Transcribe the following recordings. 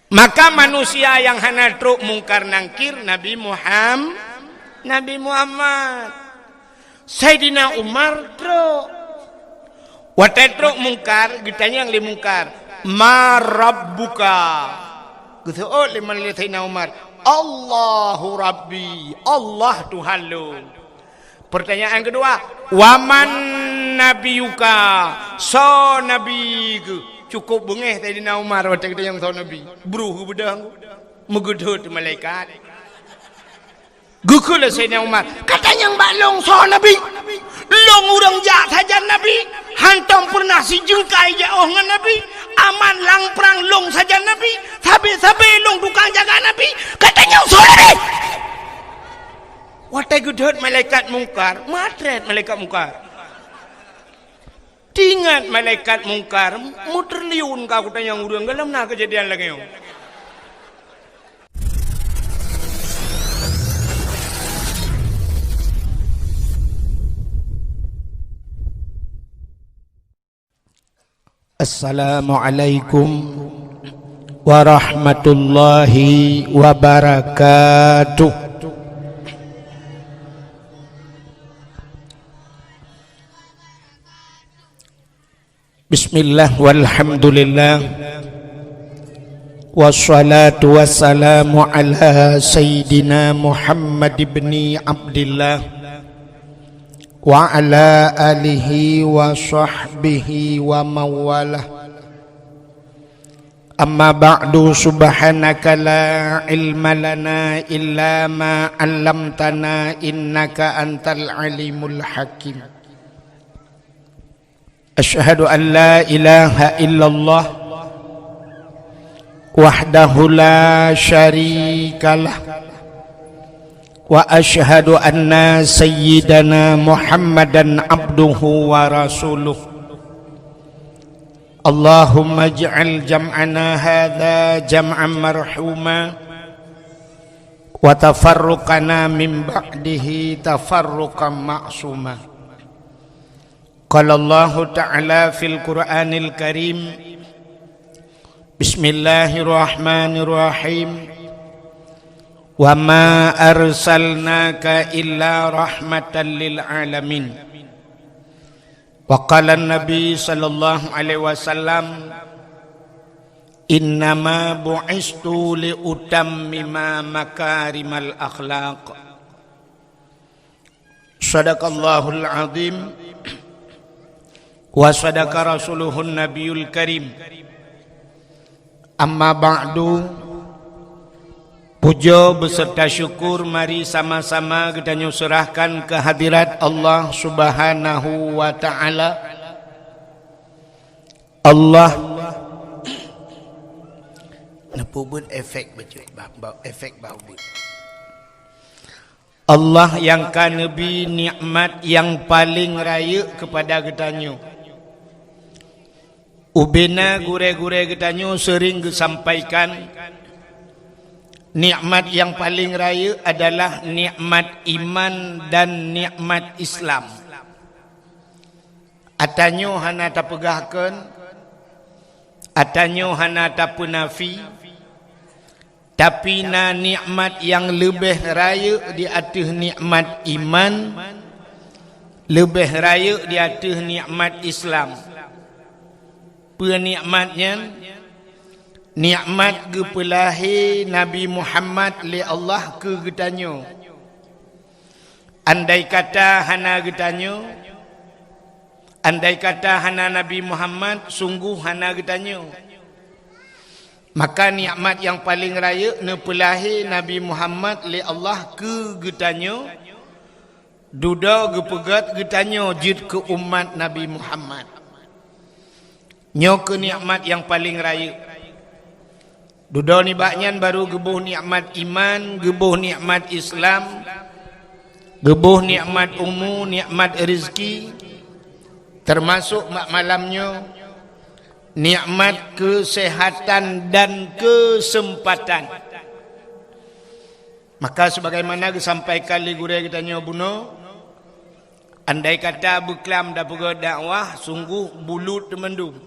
Maka manusia yang hana truk mungkar nangkir Nabi Muhammad. Sayyidina Umar truk. Watai truk mungkar, gitanya yang limungkar. Ma rabbuka. Gitu liman lihat Sayyidina Umar. Allahu Rabbi. Allah Tuhan lu. Pertanyaan kedua. Waman nabiyuka. So nabi ke. Cukup bengeh tadi na Umar waktu kita yang tahu Nabi. Beruh bedang, megedut malaikat. Gukul Sayyidina Umar. Katanya Mbak Long so Nabi. Long urang jahat saja Nabi. Hantam pernah si jengkai jauh dengan Nabi. Aman lang perang long saja Nabi. Sabi long tukang jaga Nabi. Katanya so Nabi. Waktu gedut malaikat mungkar. Matret malaikat mungkar. Ingat malaikat mungkar muterliun kau tanya urang dalam nah kejadian lagi yo. Assalamualaikum warahmatullahi wabarakatuh. Bismillah walhamdulillah wassalatu wassalamu ala sayyidina Muhammad ibni Abdillah wa ala alihi wa sahbihi wa mawalah. Amma ba'du, subhanaka la ilma lana illa ma 'allamtana innaka antal alimul hakim. Asyhadu an la ilaha illallah wahdahu la syarikalah wa asyhadu anna sayyidana Muhammadan abduhu wa rasuluh. Allahumma ij'al jam'ana hadza jam'an marhuma wa tafarruqana min ba'dihi tafarruqan ma'suma. Qala Allah Ta'ala fil Qur'anil Karim. Bismillahirrahmanirrahim. Wa ma arsalnaka illa rahmatan lil alamin. Wa qala an-nabi sallallahu alaihi wasallam, innama bu'istu li utammima makarimal akhlaq. Sadaqallahul azim. Wa sadaqa rasuluhun nabiyul karim. Amma ba'du, puja beserta syukur mari sama-sama kita nyusurahkan ke hadirat Allah subhanahu wa ta'ala. Allah napubun efek bau. Allah yang kan nabi nikmat yang paling raya kepada kita. Ubena gure-gure getanyo sering disampaikan, nikmat yang paling raya adalah nikmat iman dan nikmat Islam. Atanyo hana tapegahkeun, atanyo hana tapunafi, tapi na nikmat yang lebih raya di atas nikmat iman, lebih raya di atas nikmat Islam. Penikmatnya nikmat gepelahi Nabi Muhammad li Allah ke getanyo. Andai kata hana getanyo, andai kata hana Nabi Muhammad, sungguh hana getanyo. Maka nikmat yang paling raya nepelahi Nabi Muhammad li Allah ke getanyo, duda gepegat getanyo jid ke umat Nabi Muhammad. Nyo ke nikmat yang paling raya. Duda ni baknyan baru gebuh nikmat iman, gebuh nikmat Islam, gebuh nikmat ummu, nikmat rezeki, termasuk malamnya nikmat kesehatan dan kesempatan. Maka sebagaimana disampaikan li gure kita nyobuno, andai kata beklam da pega dakwah sungguh bulut temendung.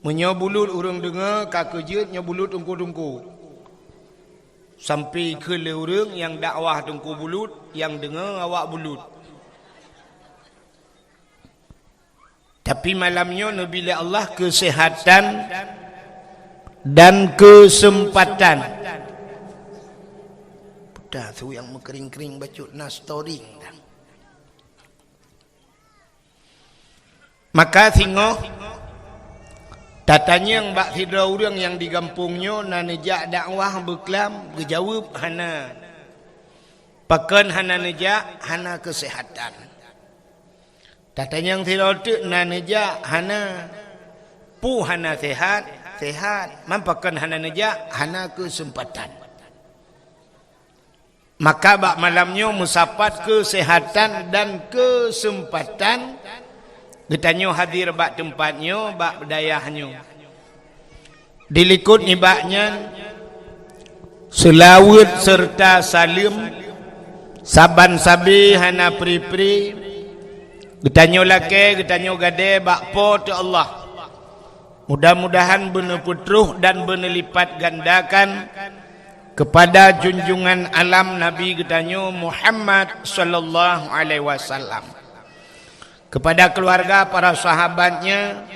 Menyo bulut urang dengar kakejut nyo bulut tungku-tungku. Sampai ke le urang yang dakwah tungku bulut, yang dengar awak bulut. Tapi malamnya Nabi Allah kesehatan dan kesempatan. Dah tu yang mengkering-kering bacut nas story. Maka tengok tatanya yang bak hidra orang yang di kampungnya na nejak dakwah berkelam berjawab hana. Pakan hana nejak hana kesehatan. Tatanya yang tidak na nejak hana pu hana sehat. Mampakan hana nejak hana kesempatan. Maka bak malamnya musapat kesehatan dan kesempatan. Getanyo hadir bak tempatnya, bak dayahnya. Dilikut ni baknya selawat serta salim saban sabi hana pri-pri. Getanyo laki, getanyo gade bak po tu Allah. Mudah-mudahan benar putruh dan benar lipat gandakan kepada junjungan alam Nabi getanyo Muhammad sallallahu alaihi wasallam. Kepada keluarga para sahabatnya,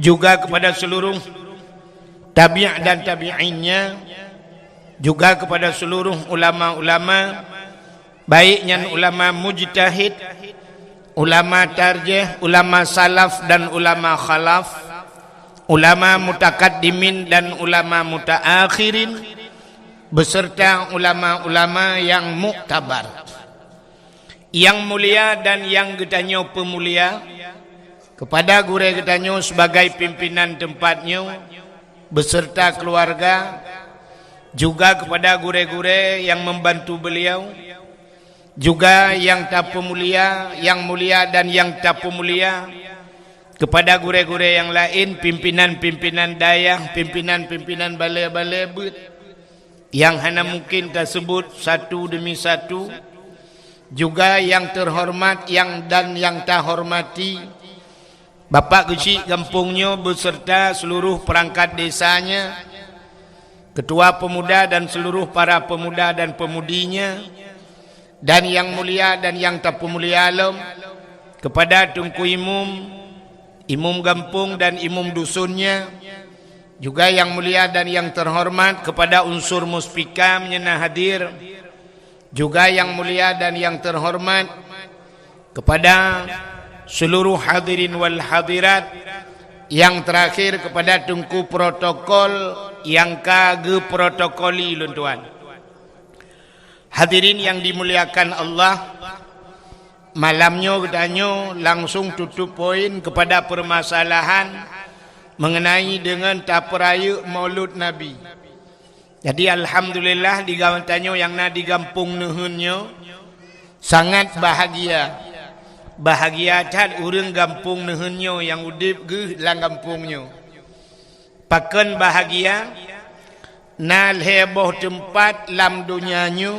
juga kepada seluruh tabi' dan tabi'innya, juga kepada seluruh ulama-ulama, baiknya ulama mujtahid, ulama tarjih, ulama salaf dan ulama khalaf, ulama mutakaddimin dan ulama mutaakhirin, beserta ulama-ulama yang muktabar, yang mulia dan yang getanyo pemulia, kepada gure getanyo sebagai pimpinan tempatnya beserta keluarga, juga kepada gure-gure yang membantu beliau, juga yang tak pemulia, yang mulia dan yang tak pemulia, kepada gure-gure yang lain, pimpinan-pimpinan dayah, pimpinan-pimpinan balai-balai but, yang hanya mungkin tersebut satu demi satu, juga yang terhormat yang dan yang tak hormati, Bapak kecil kampungnya beserta seluruh perangkat desanya, ketua pemuda dan seluruh para pemuda dan pemudinya, dan yang mulia dan yang tak pemulia alam, kepada Tunku Imum kampung dan imum dusunnya, juga yang mulia dan yang terhormat kepada unsur muspikam yang hadir, juga yang mulia dan yang terhormat kepada seluruh hadirin wal hadirat, yang terakhir kepada Tunku protokol yang kage protokoli luntuan. Hadirin yang dimuliakan Allah, malamnya getanyo langsung tutup poin kepada permasalahan mengenai dengan taperaya Maulud Nabi. Jadi alhamdulillah di gawantanyo yang na di kampung nuhunnya sangat bahagia. Bahagia cat urang kampung nuhunnya yang udip ge lang kampungnya. Pakan bahagia nal heboh tempat lam dunianyo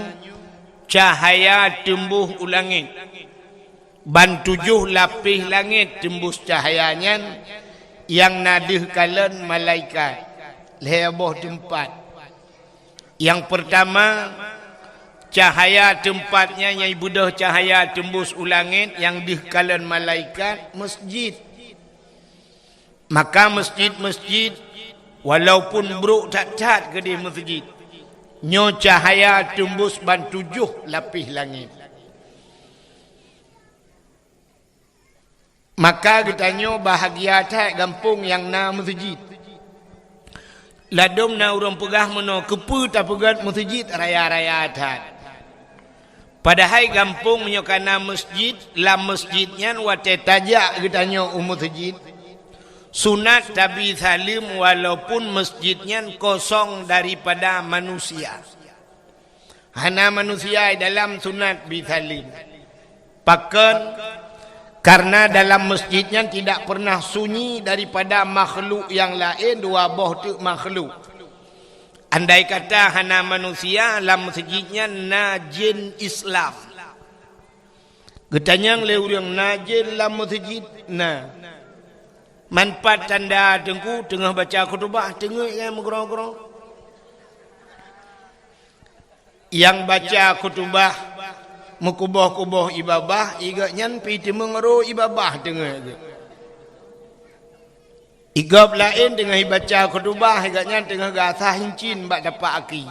cahaya tembuh ulangit. Ban 7 lapis langit tembus cahayanya yang nadih kalen malaikat. Heboh tempat. Yang pertama, cahaya tempatnya yang ibudah cahaya tembus ulangit yang dihkalan malaikat masjid. Maka masjid-masjid walaupun buruk cat-cat ke di masjid, nyo cahaya tembus ban 7 lapis langit. Maka getanyo bahagia tak kampung yang na masjid. Ladom na urang pegah meno kepu ta pegat masjid raya-raya adat. Padahal kampung menyokana masjid, lam masjidnya wate tajak getanyo masjid. Sunat tabi salim walaupun masjidnya kosong daripada manusia. Hana manusia dalam sunat bi salim. Pakan karena dalam masjidnya tidak pernah sunyi daripada makhluk yang lain, dua boh tu makhluk. Andai kata hana manusia, dalam masjidnya najin Islam. Getanyang le urang najin dalam masjid na. Manfaat tanda tengku tengah baca khutbah tengok yang mengerong-gerong. Yang baca khutbah mukubah-kubah ibabah iga nyan pi temengero ibabah tengah tu. Igab lain tengah baca khutbah iga nyan tengah gasah hincin bak dapat aki.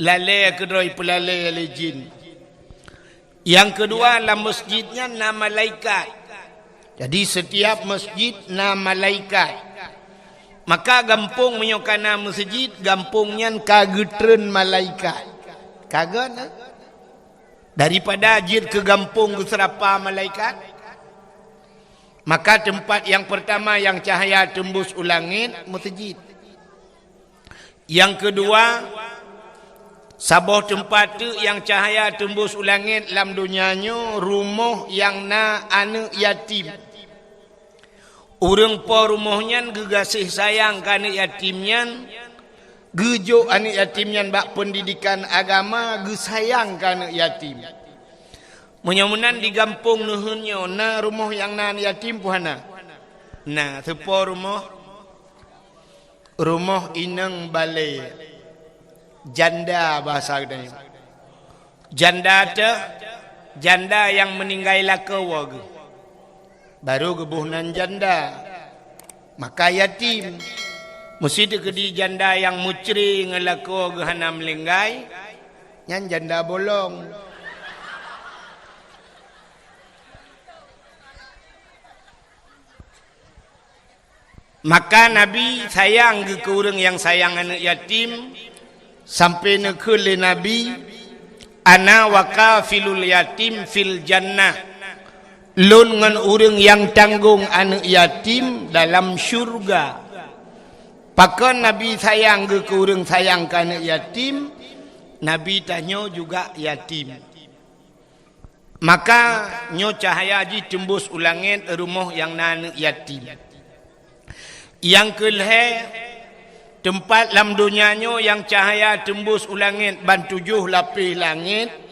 Lalai kedoi pelalai oleh jin. Yang kedua dalam masjidnya nama malaikat. Jadi setiap masjid nama malaikat. Maka gampung menyokana masjid gampungnya kagetren malaikat. Kaget nah? Daripada jid ke gampung ke serapa malaikat. Maka tempat yang pertama yang cahaya tembus ulangit masjid. Yang kedua sabah tempat tu yang cahaya tembus ulangit dalam dunianya rumah yang na anak yatim. Orang po rumahnya gegasih sayang ke anak yatimnya, gejo anak yatimnya bak pendidikan agama, gesayang ke anak yatim. Menyamunan di kampung nuhunnya, na rumah yang na anak yatim puhana. Nah, sepo rumah inang balai. Janda bahasa katanya. Janda tu, janda yang meninggal lakawa. Baru kebunan janda. Maka yatim. Mesti tu kedi janda yang mucri ngelakawa gehana melinggai. Yang janda bolong. Maka Nabi sayang ke orang yang sayang anak yatim. Sampai nekul Nabi. Ana wakafilul yatim fil jannah. Lun dengan orang yang tanggung anak yatim dalam syurga. Pakan Nabi sayang ke orang sayang ke anak yatim. Nabi tanya juga yatim. Maka nyo cahaya haji tembus ulangin rumah yang anak yatim. Yang kelih tempat dalam dunianya yang cahaya tembus ulangit ban 7 lapis langit.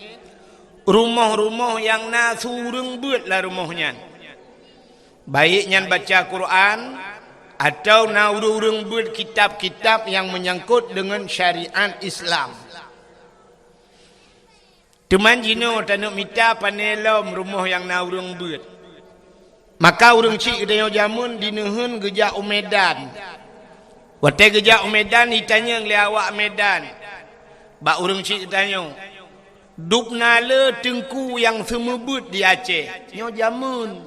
Rumah-rumah yang na surung buat lah rumahnya. Baiknya baca Quran atau na urung buat kitab-kitab yang menyangkut dengan syariat Islam. Teman jino tanuk mita panelom rumah yang na urung buat. Maka urung cik kedaya jamun dinuhun gejak Medan. Waktu gejak Medan ditanya oleh awak Medan. Bak urung cik tanya. Dupnala tengku yang semebut di Aceh. Nyo jamun.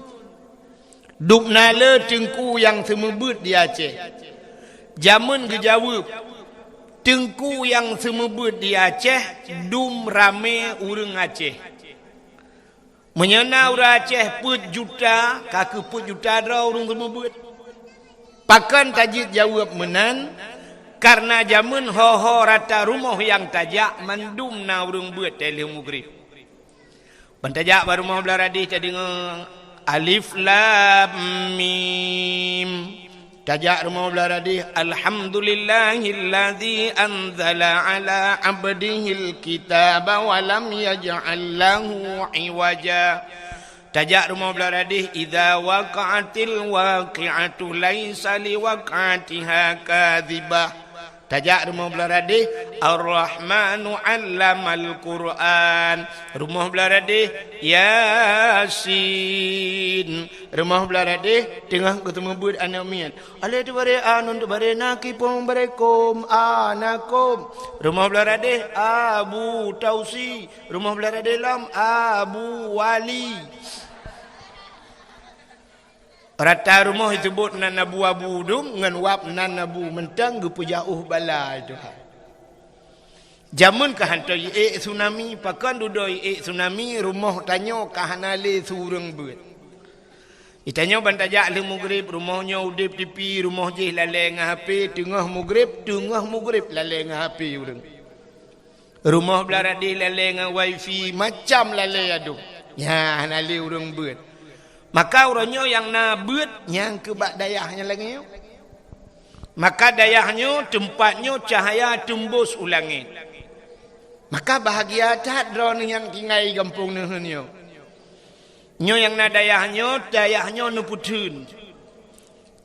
Dupnala tengku yang semebut di Aceh. Jamun gejawab. Tengku yang semebut di Aceh. Dum rame urang Aceh. Menyena urang Aceh put juta. Kaki put juta dah urang semebut. Pakan tajid jawab menan. Karena jamun ho-ho rata rumah yang tajak mandum na urung buat tele mugrib. Pentajak baru mau belaradi tadi alif lam mim. Tajak rumah belaradi alhamdulillahilladzi anzala ala abdihil kitaba wa lam yaj'al lahu iwaja. Tajak rumah belaradi idza waqa'atil waqi'atu laisa liwaqa'atiha kadzibah. Tajak rumah belaradi Ar-Rahmanu 'allamal Qur'an. Rumah belaradi Yasin. Rumah belaradi tengah ketemu bud anak mian. Alai tu bare anun tu bare nakipum barekum anakum. Rumah belaradi Abu Tausi. Rumah belaradi lam Abu Wali. Rata rumah disebut nan nabu abu dum ngan wap nan nabu mentang gu jauh bala itu. Jamun ka hantai tsunami pakan dudoi tsunami rumah tanyo ka hanale sureng beut. Itanya bantajak le mugrib rumahnya udip tipi rumah je lale ngah HP tengah mugrib lale ngah HP urang. Rumah belaradi lale ngah wifi macam lale adu. Ya hanale urang beut. Maka orangnya yang nabut yang kebak dayahnya lagi. Maka dayahnya tempatnya cahaya tembus ulangit. Maka bahagia tak drone yang tinggal kampung nuhunnya. Nyo yang na dayahnya nu putun.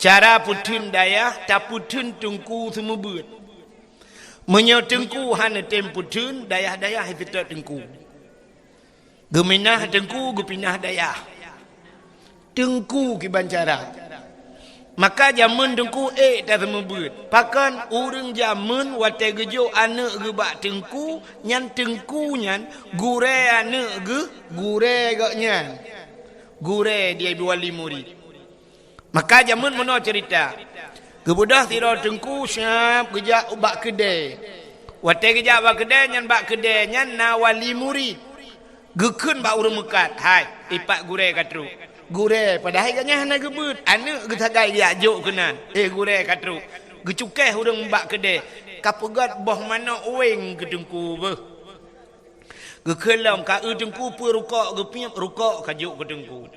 Cara putun daya tak putun tungku semua buat. Menyo tengku hana tem putun daya-daya hafita tengku. Geminah tengku gupinah daya. Tengku kiban cara. Maka jamun tengku tak semua buat. Pakan urang jamun wate gejo anak gebak tengku nyan tengku nyan gure anak ge gure gak nyan. Gure dia wali murid. Maka jamun meno cerita. Kebudah tiro tengku syap gejak bak kedai. Wate gejak bak kedai nyan bak kedai nyan na wali murid. Gekun bak urang mekat. Hai, ipak gure katru. Gure padahal ganya hana gebut. Anak getagai dia jok kena. Gure katru. Gecukeh urang bak kedai. Kapegat boh mana weng ke tengku beh. Gekelam ka tengku pu rukak gepiap rukak kajuk ke tengku.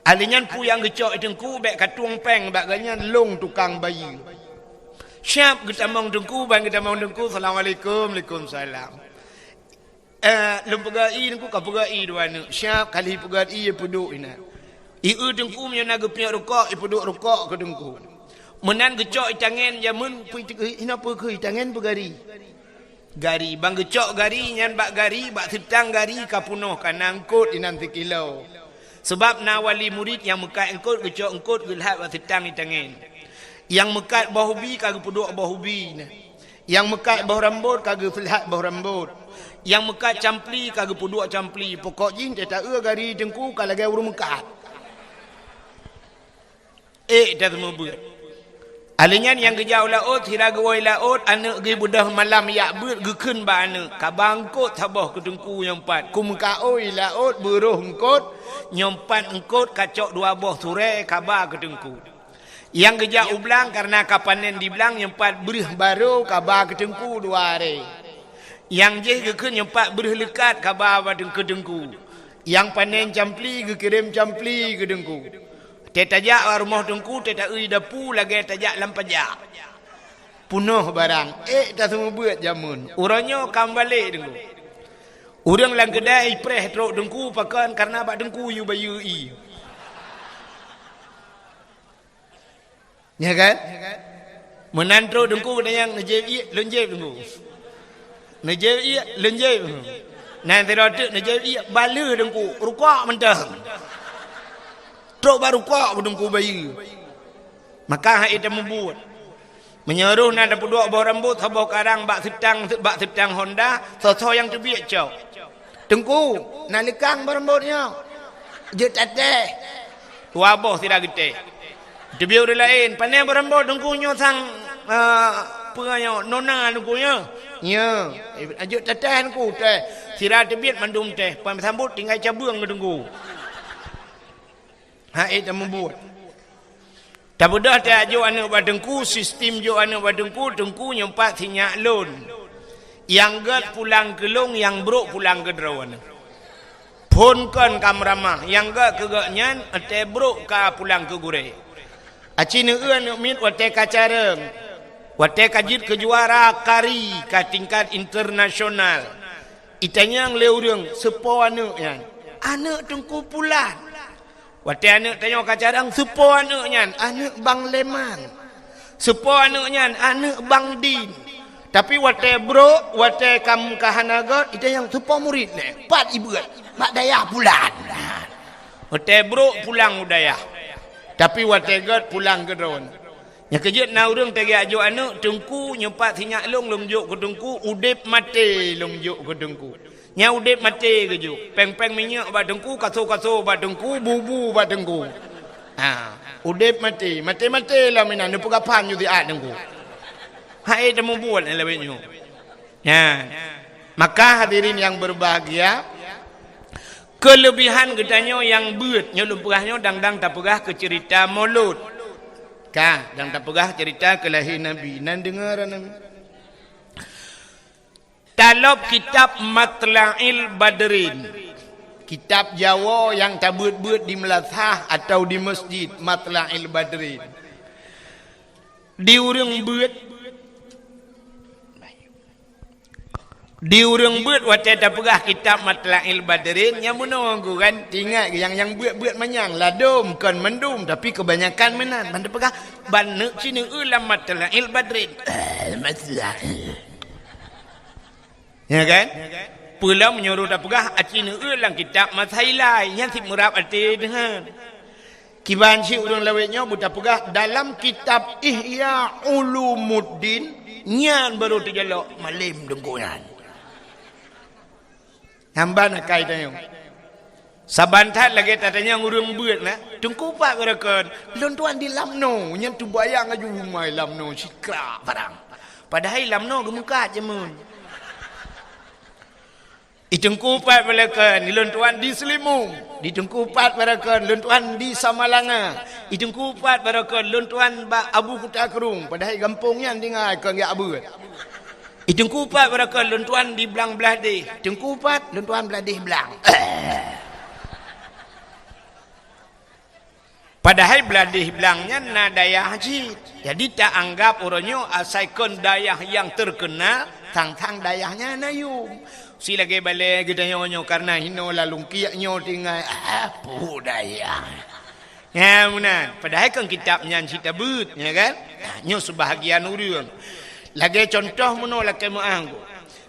Alinyan pu yang gecok tengku bek katuang peng bak ganyan long tukang bayi. Syap getamang tengku bang getamang tengku assalamualaikum waalaikumsalam. Lempegai tengku kapegai dua anak. Syap kali pegai peduk ina. Tengku punya naga punya rukak peduk rukak ke tengku. Menan gecok tangan jamun pu ina pu ke tangan pegari. Gari bang gecok gari nyan bak gari bak setang gari kapunoh kanangkut inanti kilo. Sebab na wali murid yang mekat engkut gecok engkut gelhat bak setang di tangan. Yang mekat bahubi kagak peduk bahubi. Yang mekat bau rambut kagak filhat bau rambut. Yang mekat campli kagak peduk campli. Pokok jin tak gari tengku kalau gaya urung mekat. Dah semua buat. Alinyan yang gejau laut, hira gawai laut, anak gi budah malam yak buat, gekun ba anak. Kabangkut tabah ke tengku nyompat. Kumka oi laut, beruh engkut, nyompat engkut, kacok dua boh surai, kabar ke tengku. Yang gejau ublang, karena kapanen di belang, nyompat berih baru, kabar ke tengku dua hari. Yang jeh gekun nyompat berih lekat, kabar ke tengku. Yang panen campli, gekirim campli ke tengku. Tetajak rumah tengku, tetak dapu lagi tajak lampajak. Punuh barang. Tak semua buat jamun. Orangnya kam balik tengku. Orang lang kedai preh teruk tengku pakan karena bak tengku yu bayu i. Ya kan? Menantro tengku yang nejeb i lenjeb tengku. Nejeb i lenjeb. Nanti rotuk nejeb i bala tengku. Rukak mentah. Truk baru kok bedungku bayi. Maka hak itu membuat. Menyeruh nak dapat dua bawah rambut, sabah karang, bak setang Honda, sosok yang terbiak cau. Tengku, nak lekang berambutnya. Je tateh. Dua bawah tidak gede. Terbiak orang lain. Pandai berambut tengkunya sang, penganya, nona tengkunya. Ya, je tateh tengku, teh. Sirah terbiak mandum teh. Pandai sambut tinggal cabung ke tengku. Hak itu membuat. Tak mudah tak jo anak badengku, sistem jo anak badengku, tengku nyempat sinyak lon. Yang get pulang ke long, yang brok pulang ke derawan. Pun kan kamramah, yang get ke gaknyan, ate brok ka pulang ke gure. Aci neueun mit wate kacareng. Wate kajit kejuara kari ka tingkat internasional. Itanyang leureng sepo anak yan. Anak tengku pulang. Wate anak tanya kacarang, sepo anaknya, anak Bang Leman. Sepo anaknya, anak Bang Din. Tapi wate bro, wate kamu kahanagot, itu yang sepo murid ni. Pat ibu, mak daya pulang. Wate bro pulang udaya. Tapi wate god pulang ke drone. Yang kejut na urang tegi ajo anak, tengku nyempat sinyak long juk ke tengku, udip mati long juk ke tengku. Nya udip mati ke juk. Peng-peng minyak bat tengku, kaso-kaso bat tengku, bubu bat tengku. Udip mati. Mati-mati lah minan. Ni pegapan yu tiat tengku. Hai temu buat ni lebih nyu. Ya. Maka hadirin yang berbahagia, kelebihan katanya yang buat. Nya lumpurahnya dang-dang tak pegah ke cerita maulud. Dang tak pegah cerita kelahiran Nabi. Nan dengar Nabi. Dalam kitab Matla'il Badrin, kitab Jawa yang tak buat-buat di Melazah atau di masjid Matla'il Badrin, di urang beut wate ta pegah kitab Matla'il Badrin nya menunggu kan tinggal yang beut manyang ladum kan mendum tapi kebanyakan menan ban pegah ban neuk cina ulam Matla'il Badrin ya kan pula menyuruh ta pegah acina ulang kitab Masailai nya si murab ati dengan kiban si urang lawetnya buta pegah dalam kitab Ihya Ulumuddin nyan baru terjalok malim dengkunan hamba nak kai tanya sabantat lagi tatanya ngurung beut na tungku pak gerakan lon tuan di lamno nyen tu bayang aju mai lamno sikra barang padahal lamno gemuka je mun itungku pat balakan lon tuan di Selimung ditungku pat barakan lon tuan di Samalanga itungku pat barakan lon tuan ba Abu Kuta Kerung padahal kampungnya dengar ke ngak beut itungku pat barakan lon tuan di Belang Beladih tungku pat lon tuan Beladih Belang padahal Beladih Belangnya na dayah haji jadi tak anggap orangnya asalkan dayah yang terkenal tang-tang dayahnya nayum si lagi balik kita nyonya karena hino lalu kiaknya tinggal apa dayah ya munan padahal kan kitabnya cerita beut ya kan nyo sebahagian urang lagi contoh menolak kemuanggo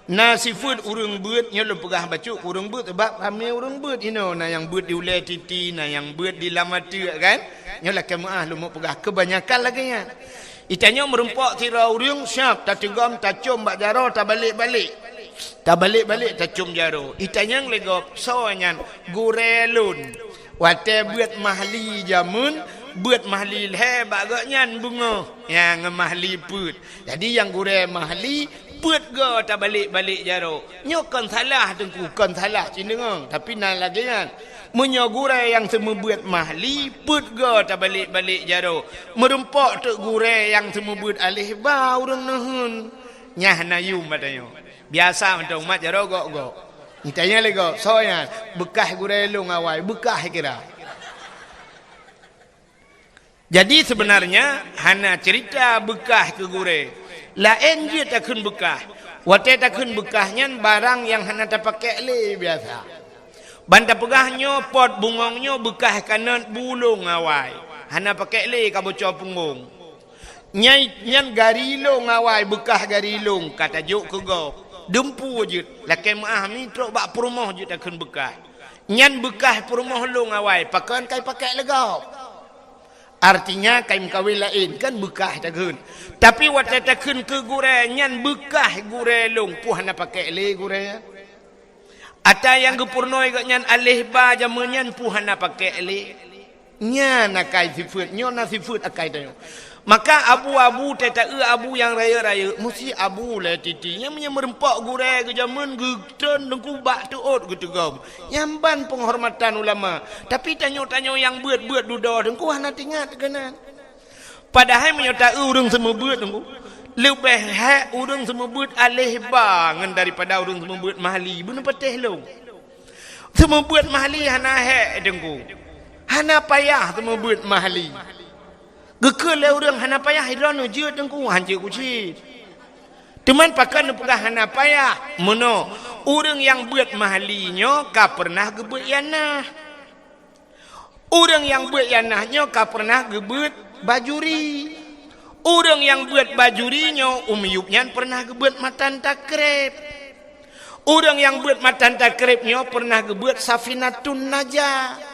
na sifut urang beut nya lu pegah bacuk urang beut sebab kami urang beut hino na yang beut di ulai titi na yang beut di lamatu kan nya la kemuah lu mau pegah kebanyakan lagi nya itanya merempok tira urang siap tak tegam tak cum bak jaro tak balik-balik tak cum jaro itanya legop soanyan gurelun wate beut mahli jamun beut mahli le bagaknyan bunga yang mahli put jadi yang gure mahli put go tak balik jaro nyokan salah tengku kan salah cindengang tapi nan lagi kan menyogure yang semua beut mahli put go tak balik jaro merempok tek gure yang semua beut alih ba urang nehun nyah nayum badanyo biasa mentong mat jaro go itanya lego soyan bekah gure lu ngawai bekah kira. Jadi sebenarnya hana cerita bekah ke gure. Lain je takun bekah. Wate takun bekahnya barang yang hana tak pakai le biasa. Banta pegahnya pot bungongnya bekah kanan bulung awai. Hana pakai le ka bocor punggung. Nyan garilo ngawai bekah garilung kata juk ke go. Dempu je. Lakai maah ni trok bak perumah je takun bekah. Nyan bekah perumah lu ngawai pakan kai pakai legau. Artinya kain kawin lain kan bekah takun. Tapi waktu takun ke gure nyan bekah gure long puhana pakai le gure. Ata yang gepurnoi gak nyan alih ba jamannya puhana pakai le. Nyan akai sifut nyon sifut akai tayo. Maka abu-abu teta abu yang raya-raya mesti abu lah titinya merempak gure ke zaman geton dengku bak tuot gitu gam. Nyamban penghormatan ulama. Tapi tanyo-tanyo yang beut-beut duda dengku hana tingat kena. Padahal menyata urang semua beut dengku. Lebih hak urang semua beut alih bangan daripada urang semua beut mahli. Benar patih lu. Semua beut mahli hana hak dengku. Hana payah semua beut mahli. Gekele orang hana payah hidran je tengku hanje kuci. Teman pakan pegah hana payah. Mono orang yang buat mahlinya ka pernah gebut yanah. Orang yang buat yanahnya ka pernah gebut bajuri. Orang yang buat bajurinya umiyupnya pernah gebut matan takrib. Orang yang buat matan takribnya pernah gebut safinatun najah.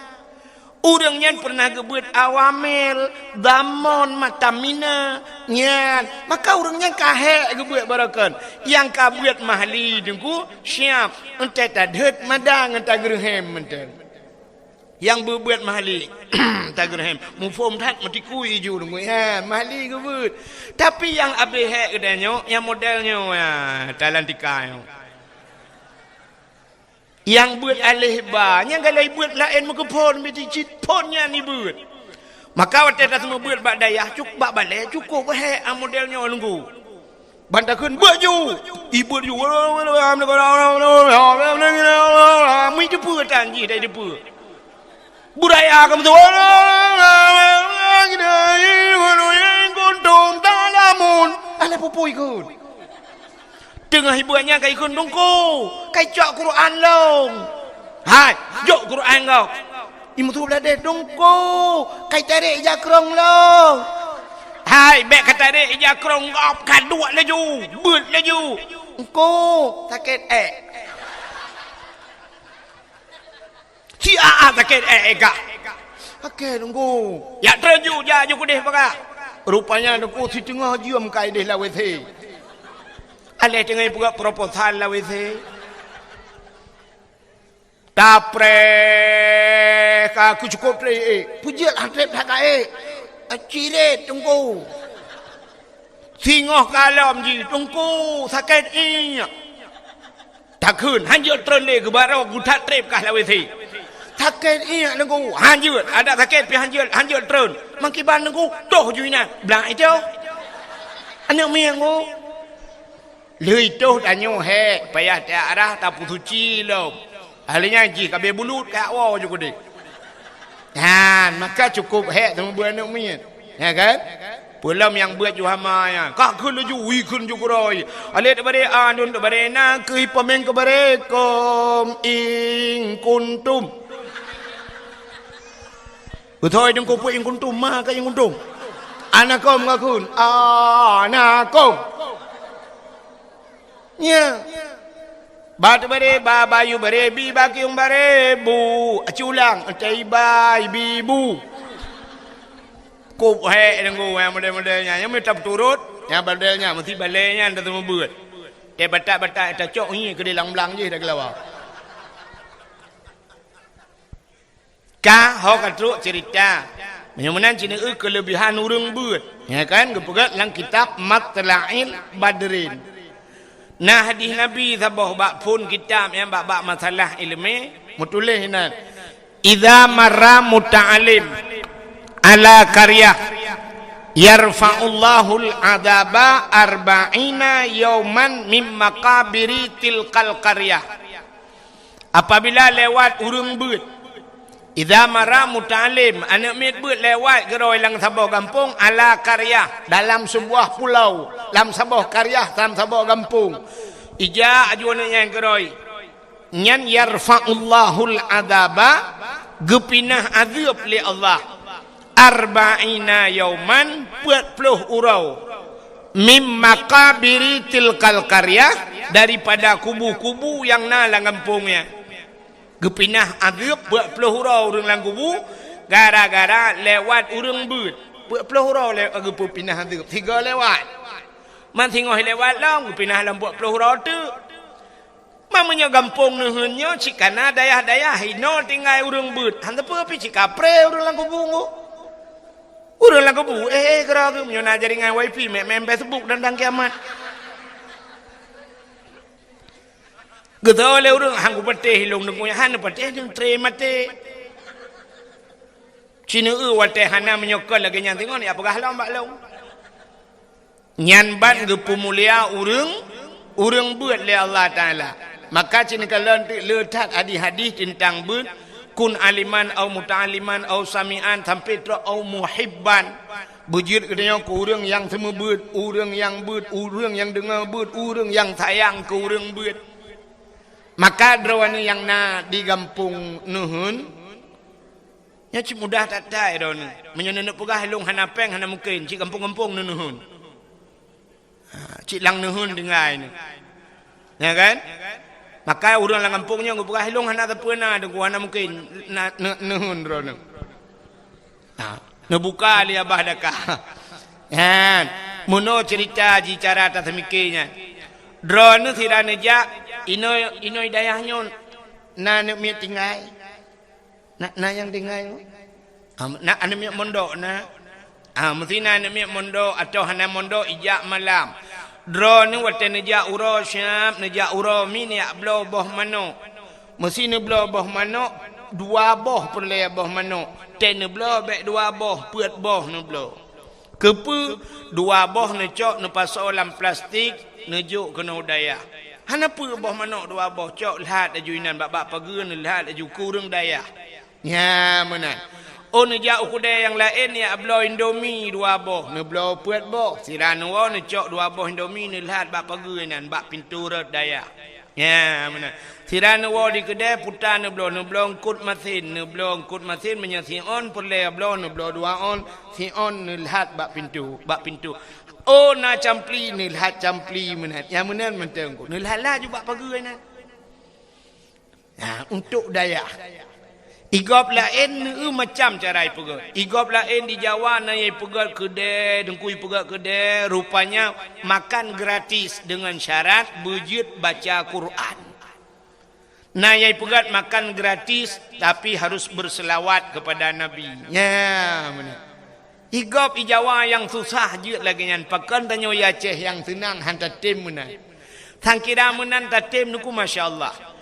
Orang yang pernah gebut awamil, damon, matamina, nyan. Maka orang yang kahek gebut barakan. Yang kabuat mahli dengku, siap. Entah tadet madang, entah gerhem. Yang berbuat mahli, entah gerhem. Mufum tak mati kui ju dengku. Ya, mahli gebut. Tapi yang abihek kedanya, yang modelnya, ya, talantika. Yang buat alih ba, yang kalau buat lain muka pon mesti cit ponnya ni buat. Maka waktu dah semua buat bak dayah cukup bak balik cukup he modelnya nunggu. Bantakan baju, ibu ju. Mui depu tanji dah depu. Budaya kamu tu. Kuntum talamun. Ala popoi kun. Tengah ibunya kai kun dongku. Kai cok Quran long. Hai, jok Quran kau. Imu tu belade dongku. Kai tarik jakrong long. Hai, bek kata tarik jakrong kau kaduk laju. Beut laju. Engko sakit Si sakit kak. Okey dongku. Ya terju ja ju kudih pakak. Rupanya dongku si tengah jiam kai deh la wese. Alih tengah buat proposal la wese. Tapre aku cukup tre pujil antrep hak cire tunggu singoh kalam ji tunggu sakit inya takun hanjur trende ke baro gutat trep kah la wese sakit inya tunggu hanjur ada sakit pi hanjur tren mangkiban tunggu toh juina blang itu anak miangu leuy toh tanyo he payah ta arah ta putuci lo ahlinya ji kabe bulut ka awo je kudik. Maka cukup hek sama buat anak mian. Ya kan? Pulam yang buat ju hama ya. Kak kun ju wi kun ju kuroi. Alit bare anun bare na ke pemeng ke bare kom ing kuntum. Betul dong ko ing kuntum ma ka ing kuntum. Anakom ka kun. Anakom. Ya. Batu bare bayu bare bi bakiung bare bu aculang cai bai bibu kup he nunggu yang model-modelnya yang minta turut yang modelnya mesti balenya ndak temu buat batak-batak tak cok ni ke delang-belang je dah kelawar ka ho katru cerita menyamanan cina kelebihan urang buat ya kan gepegat dalam kitab Matla'il Badrin. Nah hadis Nabi sabah bak pun kitab yang bak masalah ilmu mutulih hinan. Idza marra muta'alim ala qaryah yarfa'ullahu al-'adaba arba'ina yawman min maqabiri tilkal qaryah. Apabila lewat urang beut idza marra muta'alim anak mit beut lewat geroi lang sabah kampung ala qaryah dalam sebuah pulau dalam sebuah qaryah dalam sebuah kampung ija ajuan yang geroi nyan yarfa'ullahul adaba gepinah azab li Allah arba'ina yauman 40 urau mim maqabiri tilkal qaryah daripada kubu-kubu yang na lang kampungnya gepinah azab 40 urau urang lang kubu gara-gara lewat urang beut 40 urau lewat gepinah azab 3 lewat man tengok lewat long gepinah lam 40 urau tu mamanya kampung neuheunnya cikana dayah-dayah hino tinggal urang beut hanteu pi cikapre urang lang kubu urang lang kubu kera ke nyona jaringan wifi mem Facebook dan kiamat Getau le urang hang ku pateh hilong nang han pateh jeung tre mate. Cina wate hana menyokol lagi nyan tengok ni apakah long bak long. Nyan ban ge pemulia urang beut le Allah Taala. Maka cina kalau letak hadis tentang beut kun aliman au muta'aliman au sami'an sampai tra au muhibban. Bujur katanya ku urang yang semua beut, urang yang beut, urang yang dengar beut, urang yang sayang ke urang beut. Maka drawana yang na di kampung nuhun nya cik mudah tatai don menyenenek pegah long hanapeng hana mungkin cik kampung-kampung nuhun cik lang nuhun dengai ni ya kan maka urang lang kampungnya ngu pegah long hana tapena de hana mungkin nuhun drona nebuka li abah dakah kan muno cerita ji cara tasemikenya drone sirane ja Inoi dayahnya na nek mi tinggal na yang tinggal na ane mi mondok na mesti na nek mi mondok atau hana mondok ijak malam drone ni wate neja uro syam neja uro mi ni ablo boh mano mesti ne blo boh mano dua boh perle boh mano ten ne blo bek dua boh peut boh ne blo kepu dua boh ne cok ne pasok dalam plastik ne juk kena udaya hana pu boh manok dua boh cok lihat ajuinan bak-bak pageun lihat aju kurang daya nya menan Oh nejak ukudai yang lain ya ablo Indomie 2 boh, ne blo puat boh. Siran wo ne cok 2 boh Indomie ne lihat bak pagi nan bak pintu red daya. Ya mana. Siran wo di kedai putar ne blo kut mesin, ne blo kut mesin menya si on perle blo ne blo 2 on, si on ne lihat bak pintu. Oh na campli ne lihat campli mana. Ya mana menteng ko. Ne lihat lah juga pagi nan. Ya untuk daya. Igop lain macam cara pegat. Igop lain di Jawa na ye pegat kedai, dengkui pegat kedai, rupanya makan gratis dengan syarat bujut baca Quran. Na ye pegat makan gratis tapi harus berselawat kepada Nabi. Ya, benar. Igop di Jawa yang susah je lagi nyan pakan tanyo ya Aceh yang senang hantar tim menan. Tang kira menan tatim nuku masya-Allah.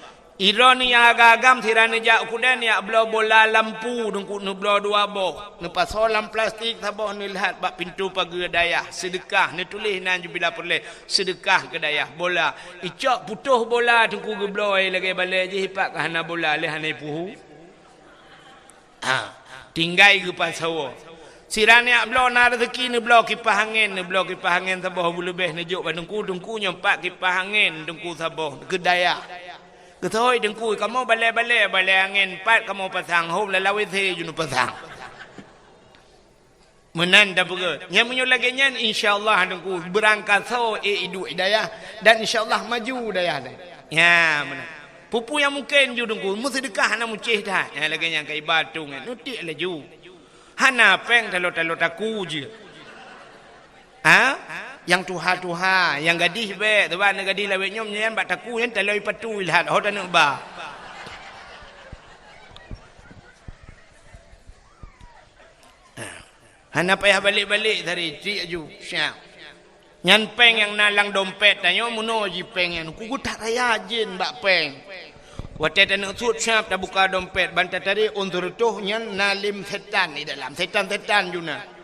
Ironi yang agak-agam tirane jak kudan ya belau bola lampu dengku nu belau 2 boh. Nu pasolam plastik saboh nu lihat bak pintu pagi dayah sedekah nu tulis nan jubila perle sedekah ke dayah bola. Icok putuh bola dengku ge belau ai lagi balik je hipak ke hana bola le hanai puhu. Tinggai ke pasawo. Sirane ak belau na rezeki nu belau kipas angin saboh lebih nejuk dengku nyempak kipas angin dengku saboh ke dayah. Ketoi dengkui kamu balai angin pat kamu pasang hom lalawi the junu pasang. Menan dah berat. Yang menyo lagi nyan insyaallah dengku berangkat so hidup hidayah dan insyaallah maju dayah. Ya mana. Pupu yang mungkin ju dengku mesti sedekah na mucih dah. Ya lagi yang kai batu ngan nutik la ju. Hana peng talo taku je. Yang tuha yang gadis be tuan gadis lawet nyom nyen bak taku yen taloi patu lihat ho tanuk ba hana payah balik dari tri aju syah nyan peng yang nalang dompet tanyo muno ji peng yang ku tak raya jin bak peng wate tanuk sut syap dah buka dompet bantat tadi undur tuh nyan nalim setan di dalam setan juna.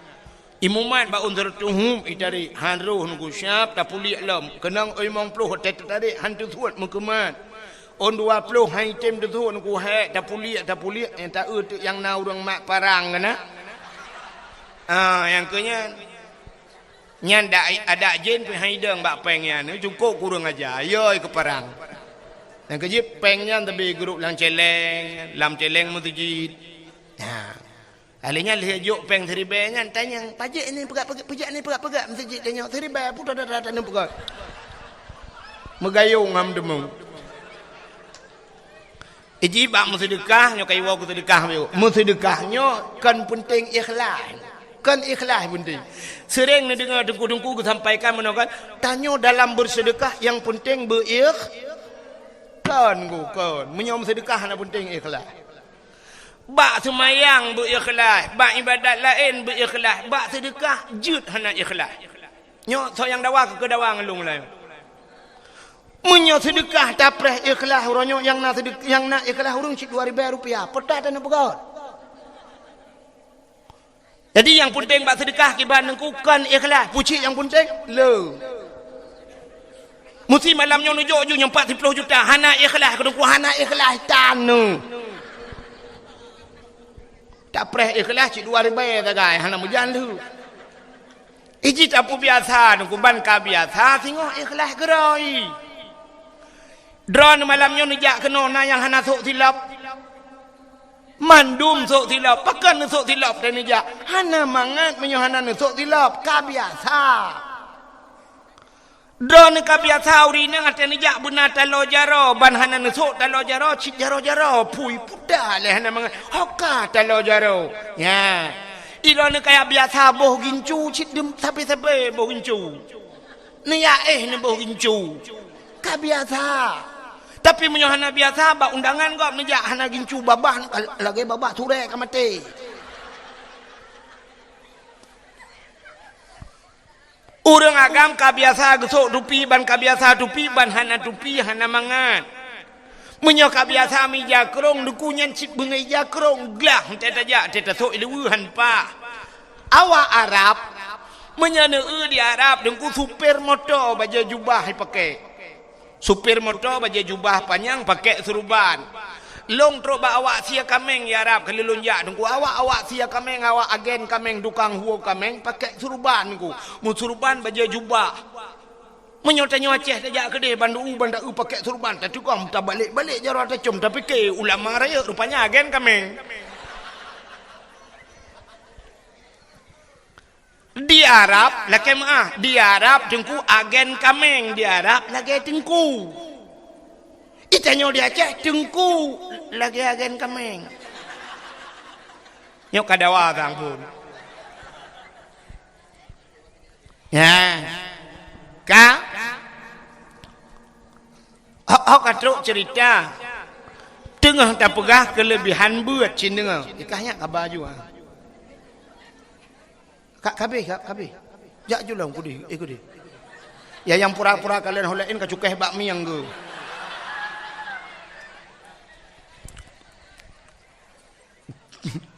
Imumat ba undur tuhum itari hanruh nuku syap tak pulik lam kenang oi mong ploh tet tadi hantu thuat mukemat on 20 hai tem tu thuat nuku he tak pulik tak yang na urang mak parang kana yang kenya nyan ada jin pe hai deung bak peng nya nu cukup kurang aja yoi ke parang yang kejip peng nya tapi grup lang celeng lam celeng mutujid Alinya lihat juk peng seribe nyan tanya pajak ni pegak ni pegak masjid tanya seribe putar dah ni pegak megayung ngam demung iji bak sedekah nyo kai wo sedekah yo sedekahnya kan penting ikhlas penting sering ni dengar dengku sampaikan menokan tanya dalam bersedekah yang penting kan menyom sedekah na penting ikhlas. Bak semayang berikhlas, bak ibadat lain berikhlas, bak sedekah jut hana ikhlas. Nyo so yang dawa ke dawa ngelung lain. Menyo sedekah tapreh ikhlas uronyo yang nak sedekah yang nak ikhlas urung cik 2000 rupiah. Petat dan pegot. Jadi yang penting bak sedekah kiban nengkukan ikhlas. Pucik yang penting le. Mesti malamnya nujuk ju 40 juta hana ikhlas kedengku hana ikhlas tanu. Tak preh ikhlas cik 2000 tagai hana mujan lu. Iji tapu biasa nungku ban ka biasa tengok ikhlas gerai. Drone malamnya nijak kena na yang hana sok silap. Mandum sok silap, pakan sok silap dan nijak. Hana mangat menyo hana sok silap ka biasa. Drone ka biasa uri ni ngate nijak buna talo jaro ban hana sok talo jaro cik jaro pui puda le hana mangat hoka talo jaro. Ya. Drone kaya biasa boh gincu cik dem sape boh gincu. Ni ya ni boh gincu. Ka biasa. Tapi menyo hana biasa ba undangan kok nijak hana gincu babah lagi babah ture ka mati. Urang agam kabiasa gesok tupi ban kabiasa tupi ban hana tupi hana mangat. Menyo kabiasa mi jakrong dukunyan cip bengai jakrong glah teta ja teta sok ilu hanpa. Awa Arab menyana di Arab dengku supir motor baju jubah pakai. Supir motor baju jubah panjang pakai serban. long teruk ba awak sia kameng ya Arab kalau lonjak dengku awak sia kameng awak agen kameng tukang huo kameng pakai surban ku mu surban baju jubah menyota-nyoceh tajak kedai bandu pakai surban tak tukang tak balik jaro tak cum tapi ke ulama raya rupanya agen kameng di Arab laki maah di Arab dengku agen kameng di Arab lagi tengku itanyo di Aceh tengku lagi agen kameng nyok kadawa tang pun ya ka hok katruk cerita tengah tak pegah kelebihan buat cin dengar ikahnya kabar juga kabeh jak julang kudi ikut di ya yang pura-pura kalian holein ka cukai bakmi yang ge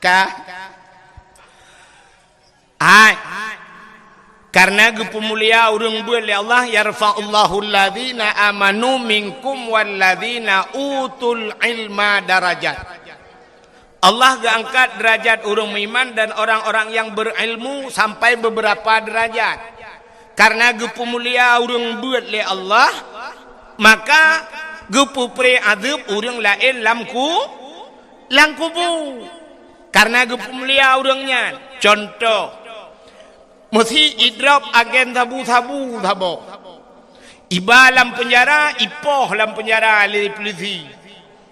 ka ai karena gepemulia urang beul ya Allah yarfa'ullahu alladzina amanu minkum walladzina utul ilma darajat Allah angkat derajat orang beriman dan orang-orang yang berilmu sampai beberapa derajat. Karena gepu mulia orang buat le Allah, maka gepu pre adab orang lain langkubu. Karena gepu mulia orangnya. Contoh, mesti idrap agen tabu. Iba lam penjara, ipoh lam penjara le polisi.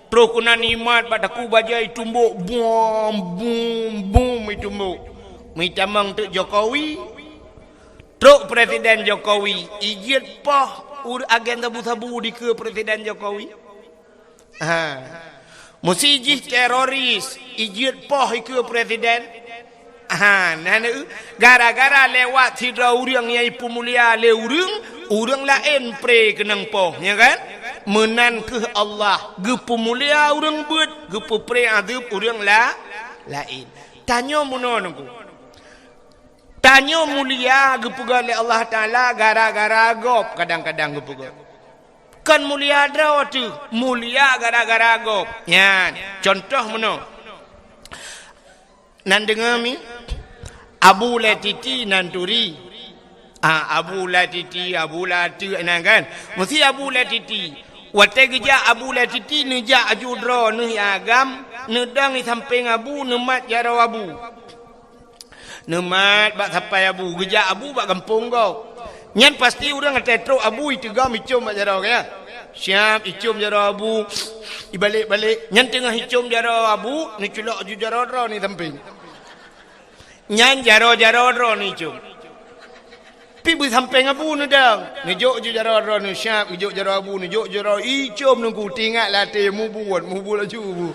Prokunan imat pada ku bajai tumbuk bum tumbuk mitamang tu Jokowi truk Presiden Jokowi ijit poh agen tabu di ke Presiden Jokowi musijih teroris ijit poh ke Presiden gara-gara lewat sidra urang yang ipu mulia le urang lain pre kenang poh ya kan menan ke Allah gepu mulia urang buat gepu pre adab urang lain tanya munonku tanya mulia gepu gale Allah Taala gara-gara gop kadang-kadang gepu kan mulia draw tu mulia gara-gara gop ya contoh muno nan dengar mi Abu Latiti Nanturi Abu Latiti kan mesti Abu Latiti wate geja Abu Latiti neja ajudro ne agam nedang di samping Abu nemat jaro Abu nemat bak sampai Abu geja Abu bak kampung kau nyan pasti urang tetro Abu itu gam icum bak jaro ya siap icum jaro Abu ibalik-balik nyan tengah icum jaro Abu ni culok ju jaro ro ni samping nyan jaro ro ni cum pibu samping Abu ni dang ni jok ju jaro ro ni siap jok jaro Abu ni jok jaro icum nunggu tinggal latih mu buat laju bu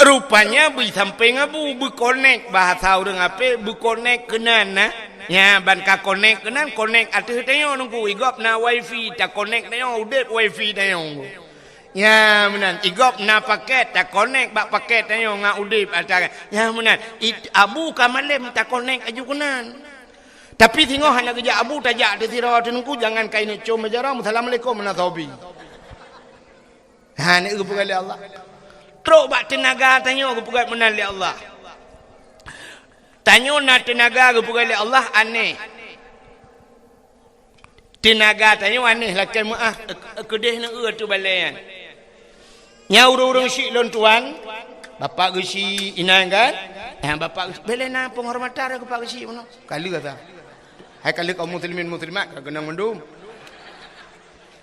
rupanya bi samping Abu bu connect bahasa urang ape bu connect kenan na ya ban ka connect kenan connect atuh teh nunggu igop na wifi ta connect teh udet wifi teh ya menan igop na paket tak connect bak paket ayo ngak udip atara ya menan Abu kamalem tak connect aju kunan tapi tengok hanya kerja Abu tajak di sirah tenku jangan kain cum majara assalamualaikum menatobi ni kepugal Allah truk bak tenaga tanya kepugal menal li Allah tanya na tenaga kepugal Allah aneh tenaga tanya aneh lakan maah kedeh na tu balayan nya urang syik lon tuan bapak gesi inang kan bapak belena penghormatan ke pak gesi mana kali kata hai kali kaum muslimin muslimat kenang mendum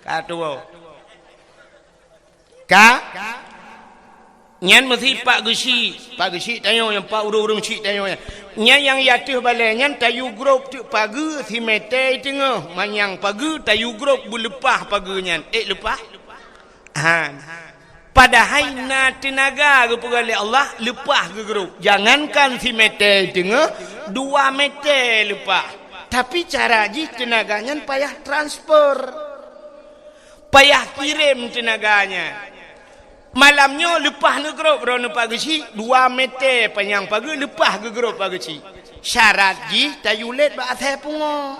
katu ka nyan mesti pak gesi tayo yang pak urang syik tayo nya yang yatih balai nyan tayu grup tu pagi si mete tengah manyang pagi tayu grup bulepah pagi nyan lepah padahal na tenaga kepada Allah lepah ke grup jangankan si meter tengah 2 meter lepah tapi cara ji tenaganya payah transfer payah kirim tenaganya malamnya lepah ke grup rono pagi 2 meter panjang pagi lepah ke grup pagi syarat ji tayulet ba athe pungo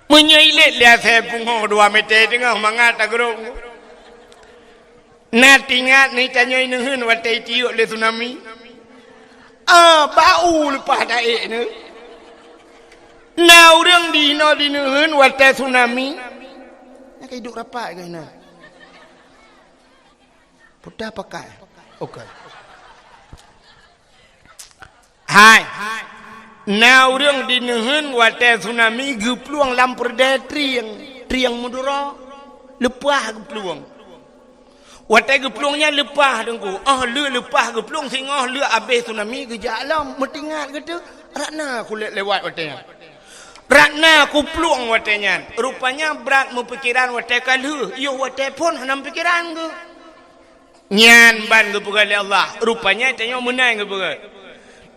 Menyailit dia saya pungo 2 meter tengah mangat agrong. Na tingat ni tanya inehun watai tiuk le tsunami. Bau lepas daik ni. Na urang dino dinehun watai tsunami. Nak hidup rapat ke na? Pudah pakai. Okey. Hai. Na urang dinehun watai tsunami gepluang lampur da triang mudura. Lepah gepluang. Watai geplungnya lepah dengku. Le lepah geplung sehingga le habis tsunami gejak alam. Metingat kata, rakna aku lewat watainya. Rakna aku plung watainya. Rupanya berat mempikiran watai kalu. Yo watai pun hanam pikiran ke. Nyan ban ke pegali Allah. Rupanya tanya menang ke pegali.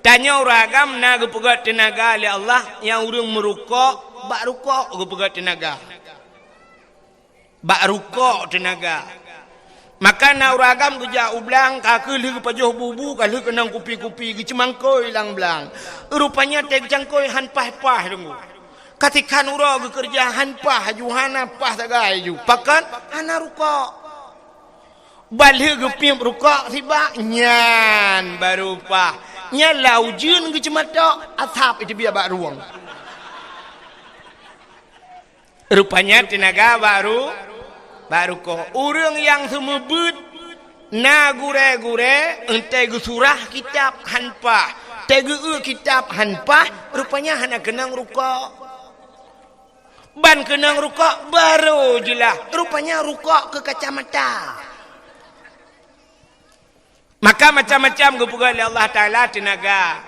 Tanya ragam na ke pegali tenaga oleh Allah. Yang urang merukuk, bak rukuk ke pegali tenaga. Bak rukuk tenaga. Maka na uragam kerja ublang kaki li pajoh bubu kali kenang kupi-kupi gi cemangkoi lang blang. Rupanya teg cangkoi han pah-pah dengu. Katikan ura gi kerja han pah juhana pah tagai ju. Pakat hana rukuk. Bali gi pim rukuk tiba nyan baru pah. Nya laujun gi cematok atap itu biar bak ruang. Rupanya tenaga baru ko urang yang semebut na gure-gure ente surah kitab hanpah tege kitab hanpah rupanya hana kenang rukuk ban kenang rukuk baru jelah rupanya rukuk ke kacamata. Maka macam-macam gepugali Allah Taala tenaga.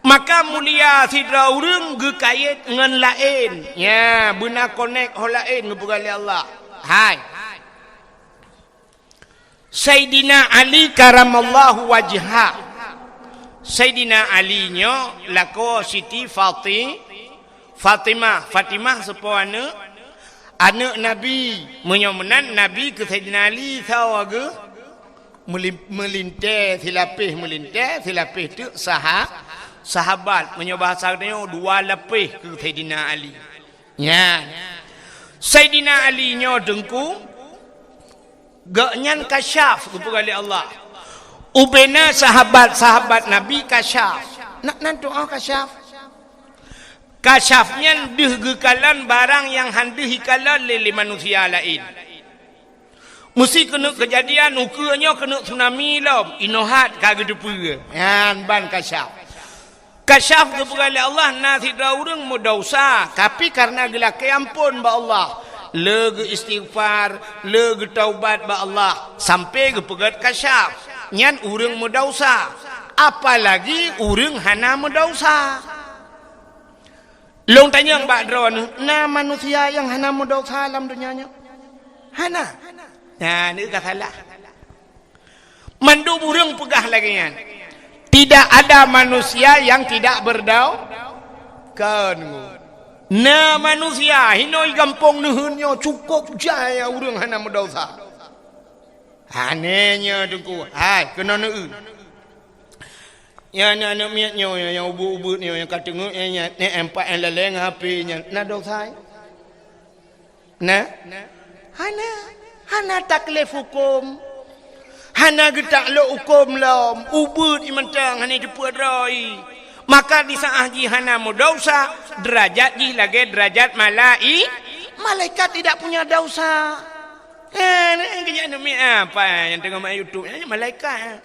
Maka mulia sidra urang ge kait ngan lain ya beuna connect ho lain gepugali Allah. Hai. Sayyidina Ali karamallahu wajha. Sayyidina Ali nyo lako Siti Fatimah sepuana anak Nabi menyomenan Nabi ke Sayyidina Ali sawaga melintas silapih tu sahabat menyobahasanya 2 lapih ke Sayyidina Ali. Ya. Sayyidina Ali nyo dengku gaknyan kasyaf kepada Allah. Ubena sahabat-sahabat Nabi kasyaf. Nak doa kasyaf. Kasyafnya deh gekalan barang yang handeh hikalan lele manusia lain. Mesti kena kejadian ukurnya kena tsunami lom. Inohat kagedepu. Yan ban kasyaf. Kasyaf kepada Allah nasidra urang mudosa tapi karena gelak ampun ba Allah le istighfar le taubat ba Allah sampai ke pegat kasyaf nyan urang mudosa apalagi urang hana mudosa. Long tanya mbak dron na manusia yang hana mudosa dalam dunianya hana. Nah ni katalah mandu urang pegah lagi nyan. Tidak ada manusia yang tidak berdausa. Na manusia hinoi gampong nuhunnya cukup jaya urang hana berdosa. Hanenya dengku. Hai kena neu. Ya anak miatnya yang ubut-ubutnya yang kata ngenya ni empat yang leleng HP-nya. Na dosa. Na? Hana taklif hukum. Hana getak lo hukum lom ubud imantang hana jeput roi maka di saat ji hana dosa derajat ji lagi derajat malaikat tidak punya dosa. Ni kerja ni apa yang tengok main YouTube ni malaikat.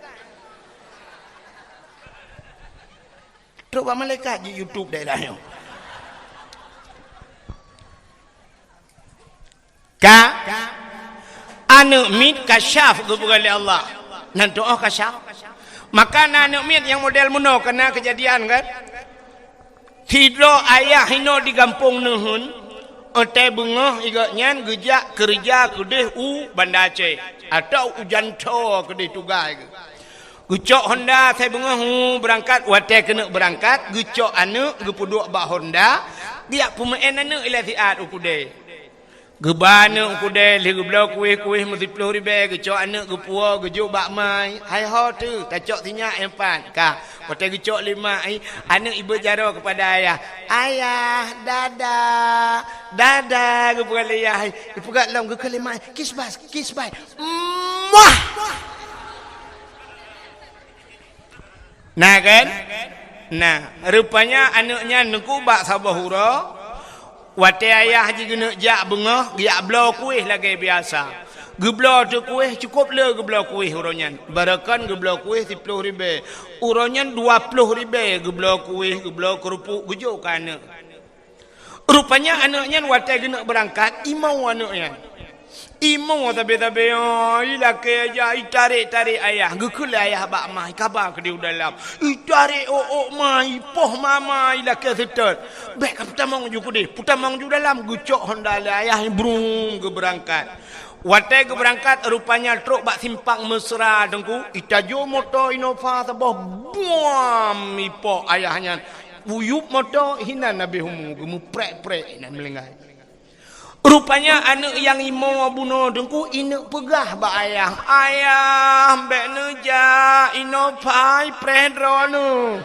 Coba malaikat di YouTube dah dah. Anak mit kasyaf kepada Allah. Nan doa kasyaf. Maka anak mit yang model muno kena kejadian kan. Hidro ayah hino di kampung nuhun. Ote bengah igaknya gejak kerja kedeh Banda Aceh atau ujan to kedeh tugai. Gucok Honda saya bengah berangkat wate kena berangkat gucok anu gepuduk bak Honda dia pemain anu ilatiat ukude. Gebana kude le geblo kuih mesti 10 ribu gecok anak gepua gejuk bak mai. Hai ho tu tacok tinyak empat. Ka Kata gecok 5 anak ibu jaro kepada ayah. Ayah dadah. Dadah kepada ayah. Ibu kat dalam ke kelima kiss bye. Muah. Nah kan? Nah, rupanya anaknya nengku bak sabahura. Wate ayah je kena jak bengah, giak belau kuih lagi biasa. Geblau tu kuih cukup le geblau kuih uronyan. Barakan geblau kuih 10 ribu. Uronyan 20 ribu geblau kuih, geblau kerupuk gejuk ke anak. Rupanya anaknya wate kena berangkat, imau anaknya. Imau tabe-tabe ilake aja tarik ayah gekul ayah bak mai kabar ke dia dalam tarik mai poh mama ilake setot bek putamang ju kudi putamang ju dalam gucok honda ayah brung ke berangkat wate ke berangkat rupanya truk bak simpang mesra dengku itajo motor Innova tabah buam ipo ayahnya uyup motor hina nabi humu gemu prek nan melenggai. Rupanya anak yang imo bunuh dengku inak pegah ba ayah. Ayah mbak neja ino pai predronu.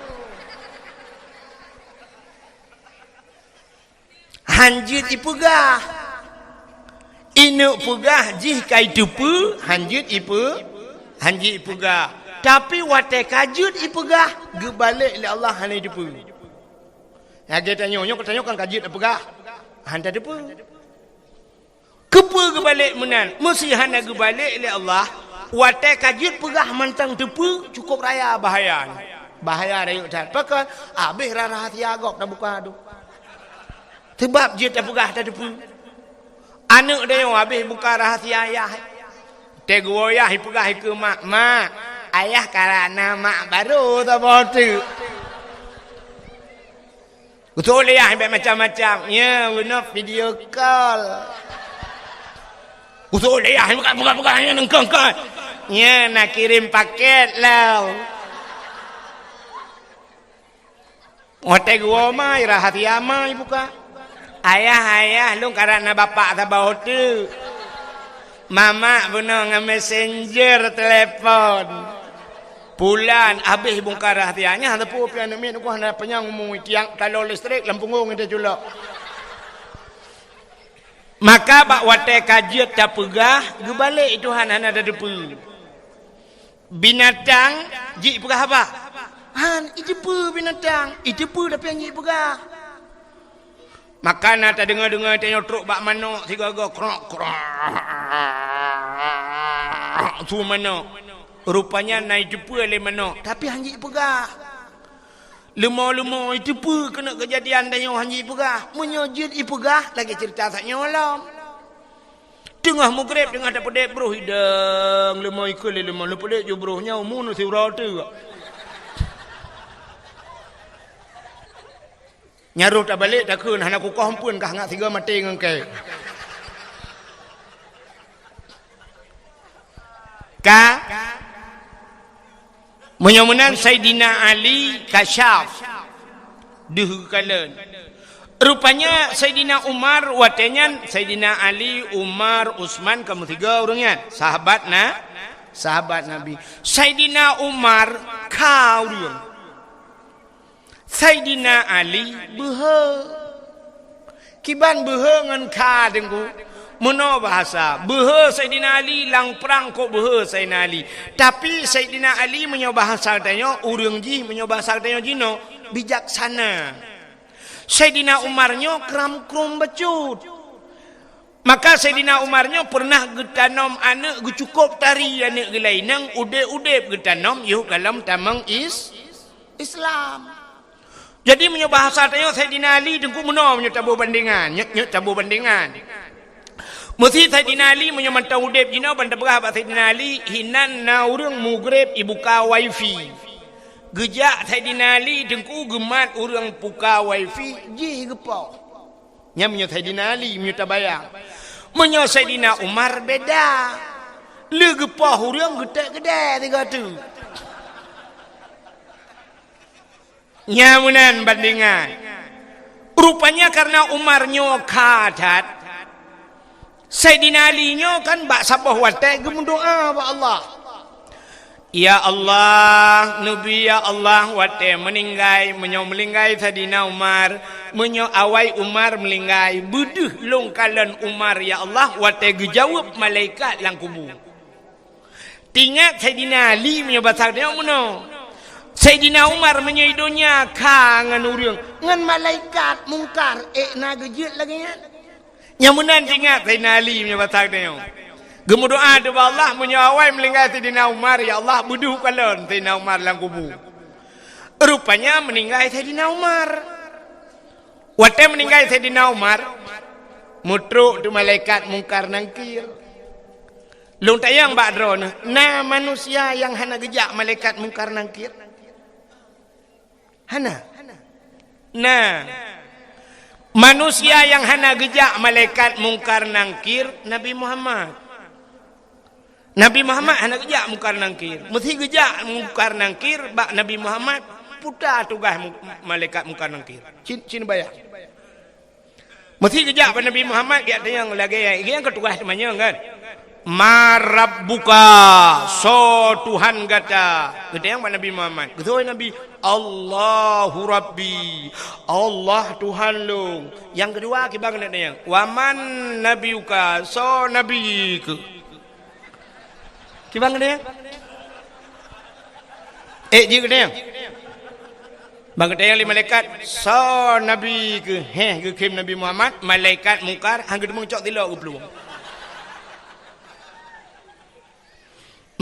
Hanjit ipegah. Inak pegah jih kai tupu hanjit ipegah. Tapi wate kajut ipegah gebalik le Allah hanai tupu. Ya kita tanya kan kajut ipegah. Hanta tupu. Kepa kebalik menan mesti hana kebalik oleh Allah wate kajut pegah mantang tepu cukup raya bahaya rayuk tat pakan habis rahasia agak dah buka tu sebab dia tak pegah tak tepu anak dia yang habis buka rahasia ayah tegur ayah pegah ke mak ayah karena mak baru tak botu betul ayah macam-macam ya guna video call usul ayah buka hanya nengkong kan. Ya nak kirim paket lah. Ote gua mai rahasia mai buka. Ayah lu karena bapak tabau tu. Mama bunuh nge messenger telepon. Bulan habis buka rahasianya hanya pu pian min ku hanya penyang ngomong tiang kalau listrik lampung itu julok. Maka bak wate kajiat tak pegah gebalik Tuhan hana ada depu binatang ji pegah apa han itu pu binatang itu pu tapi yang ji pegah maka nata dengar tanya truk bak manok tiga krok tu manok rupanya naik depu le manok tapi hanji pegah Lemo itu pun kena kejadian dan yang hanji pegah. Menyojud ipegah lagi cerita tak nyolong. Tengah mugrib tengah dapat dek bro hidang lemo ikut lemo lepas dek jo bro nya umun si rata. Nyaruh tak balik tak kun hana ku kompun kah ngak tiga mati ngengke. Ka Menyamunan Sayyidina Ali kasyaf dihukalen. Rupanya Sayyidina Umar watenya Sayyidina Ali, Umar, Utsman kamu 3 orangnya sahabat Nabi. Sayyidina Umar kau dia. Sayyidina Ali behe. Kiban behe ngan ka dengku. Meno bahasa behe Sayyidina Ali lang perang kok behe Sayyidina Ali tapi Sayyidina Ali menyo bahasa tanya urang ji menyo bahasa tanya jino bijaksana Sayyidina Umarnyo kram-krum becut maka Sayyidina Umarnyo pernah getanom anak cukup tari anak gelainang ude-ude getanom yuk dalam tamang Islam jadi menyo bahasa tanya Sayyidina Ali dengku meno menyo tabu bandingan Mesti Sayyidina Ali menyamanta udep jina banda berah Sayyidina Ali hinan na urang mugrib ibuka wifi. Gejak Sayyidina Ali dengku gemat urang buka wifi ji gepau. Nya menyo Sayyidina Ali menyo tabayang. Menyo Sayyidina Umar beda. Le gepau urang gede-gede tiga tu. Nya munan bandingan. Rupanya karena Umarnyo kadat Sayyidina Ali nyo kan bak sabah watai gemu doa ba Allah. Ya Allah, Nabi ya Allah watai meninggai menyo melinggai Sayyidina Umar, menyo awai Umar melinggai buduh long kalan Umar ya Allah watai gejawab malaikat lang kubur. Tingat Sayyidina Ali menyo basak dia mono. Sayyidina Umar menyo idonya kangen urang ngan malaikat mungkar na gejut lagi nya. Nyamunan ingat Sayyidina Ali punya batak dia. Gemu doa doa Allah menyawai melinggai Sayyidina Umar ya Allah buduh kalon Sayyidina Umar lang kubur. Rupanya meninggal Sayyidina Umar. Waktu meninggal Sayyidina Umar mutruk tu malaikat mungkar nangkir. Long tayang bakdron na manusia yang hana gejak malaikat mungkar nangkir. Hana. Nah. Manusia yang hana gejak malaikat mungkar nangkir Nabi Muhammad. Nabi Muhammad hana gejak mungkar nangkir. Mesti gejak mungkar nangkir bak Nabi Muhammad putar tugas malaikat mungkar nangkir. Cin bayar. Mesti gejak bak Nabi Muhammad dia yang lagi yang ketugas namanya kan. Marabbuka so Tuhan kata gede yang Nabi Muhammad gede Nabi Allahu Rabbi Allah Tuhan lu yang kedua kibang gede yang waman nabiuka so nabiku kibang gede yang ji gede yang bang gede yang lima malaikat so nabi ke ke kim Nabi Muhammad malaikat mungkar hang gede mengcok tilok ke peluang.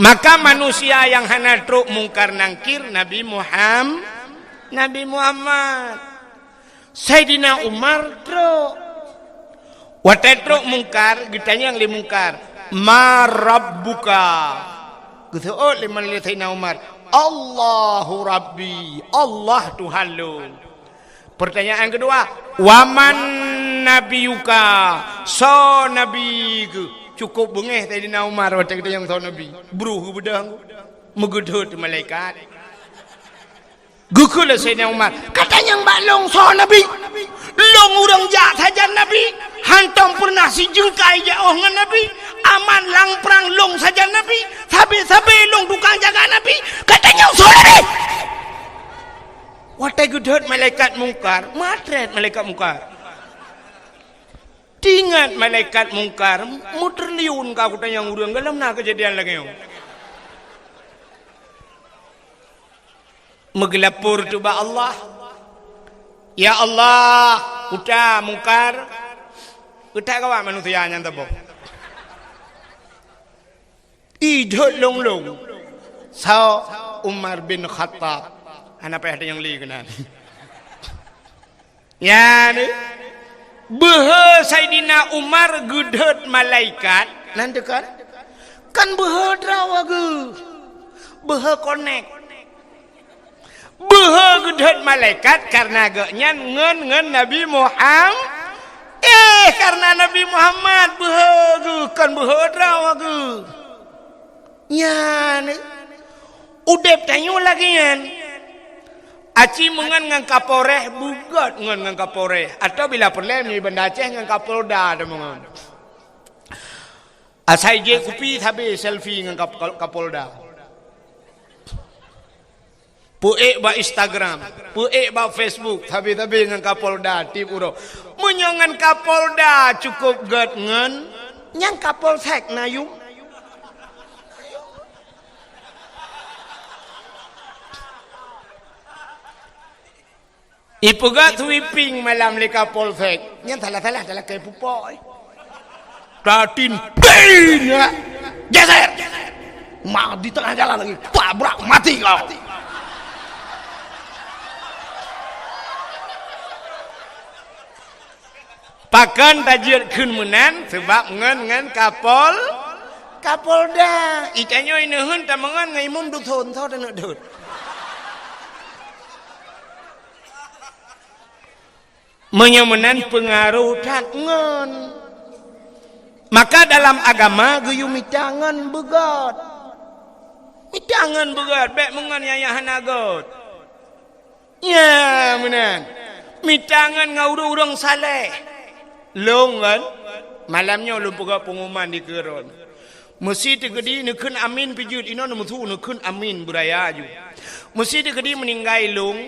Maka manusia yang hana truk mungkar nangkir Nabi Muhammad. Sayyidina Umar truk. Watai truk mungkar, ditanya yang li mungkar. Ma rabbuka. Gitu oh liman li Sayyidina Umar. Allahu Rabbi. Allah Tuhan lu. Pertanyaan kedua. Waman nabiyuka. So nabiku. Cukup bengeh Sayyidina Umar waktu kita yang tahu Nabi beruh bedang megedut malaikat gukul Sayyidina Umar katanya mbak long so Nabi long urang jak saja Nabi hantam pernah si jengkai jauh ngan Nabi aman lang perang long saja Nabi sabi long tukang jaga Nabi katanya so Nabi waktu gedut malaikat mungkar matret malaikat mungkar. Tingat malaikat mungkar muter liun kau tanya yang urang dalam nak kejadian lagi yang megelapur tu ba Allah ya Allah uta mungkar uta kawa manusia yang tabo idot long so Umar bin Khattab anak apa ada yang li kenal ya ni behe Sayyidina Umar gudut malaikat nanti kan behe drawa ge behe konek behe gudut malaikat karena gaknya ngen Nabi Muhammad karena Nabi Muhammad behe ge kan behe drawa ge nyan udep tanyo lagi nyan Aci mengan ngan Kapolres bugat ngan Kapolres atau bila perlu ni benda Aceh ngan Kapolda ada mengan. Asai je kupi tapi selfie ngan Kapolda. Puek ba Instagram, puek ba Facebook tapi ngan Kapolda tip uro. Menyongan Kapolda cukup gat ngan nyang Kapolsek nayung. Ipugat sweeping malam leka polsek. Yang salah dalam kayak pupoi. Tatin bin ya. Geser. Mau di tengah jalan lagi. Tabrak mati kau. Pakan tajir kun menan sebab ngan Kapolda. Ikannya ini hun tamangan ngai mum du thon thau dan dut. Menyemenan pengaruh tangan. Maka dalam agama geyu mitangan begat. Mitangan begat baik menganiaya hanagot. Ya menan. Mitangan ngau urang saleh. Long kan malamnya lupa pengumuman di keron. Mesti tegedi nak kun amin pijut ino nak mutu nak kun amin beraya ju. Mesti tegedi meninggai long,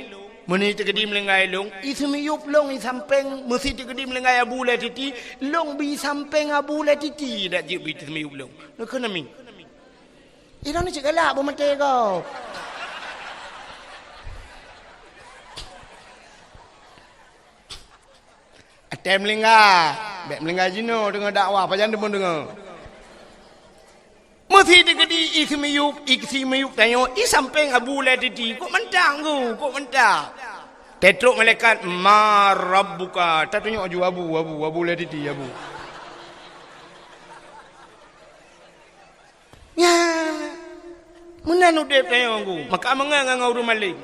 mesti tegedi meninggai long. Ismi yup long isampeng, mesti tegedi meninggai abu le titi, long bi sampeng abu le titi dak jib bi ismi yup long. Nak kun amin. Ino ni cik galak bermata kau. Atem melinggai, bek melinggai jino dengan dakwah pajan demun dengar. Mesti digedi iksi miyuk tanyo isampeng abu le titi kok mentang kok mentang tetruk malaikat ma rabbuka tak tunjuk aju abu le titi abu ya munan udep tanyo ku maka mengang urang malik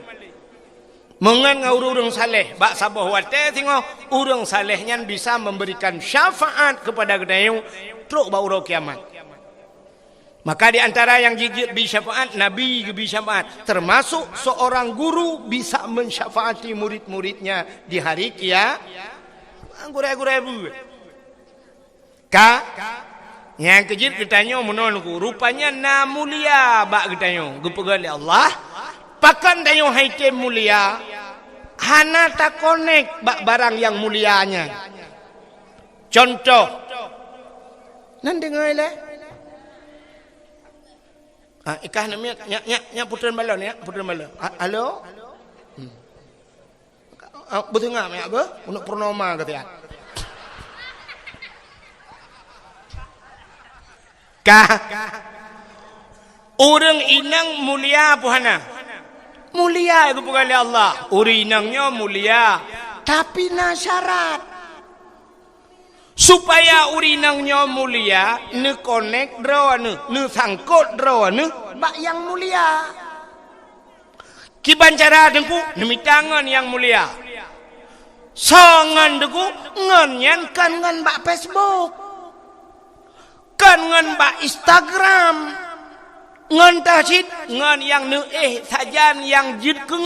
mengan urang saleh bak sabah wate tengok urang saleh nyan bisa memberikan syafaat kepada tanyo truk ba urang kiamat. Maka di antara yang jijik bisyafaat, Nabi bisyafaat. Termasuk seorang guru bisa mensyafaati murid-muridnya di hari kiamat. Gurai-gurai bu. Yang kejit ketanya menolku. Rupanya na mulia bak ketanya. Gupegali Allah. Pakan tanya haitim mulia. Hana tak konek bak barang yang mulianya. Contoh. Nan dengar lah. Ikah namanya nya putran balon ya, putran balon. Halo? Betul ngah mak apa? Untuk purnama kata ya. Orang inang mulia puhana. Mulia itu bukan oleh Allah. Orang inangnya mulia, tapi na syarat. Supaya urinangnya mulia, ne connect draw ne sangkut draw ne bak yang mulia. Kibancara dengku demi tangan yang mulia. Songan dengku ngan kan ngan bak Facebook. Kan ngan bak Instagram. Ngan tahsid ngan yang ne sajan yang jid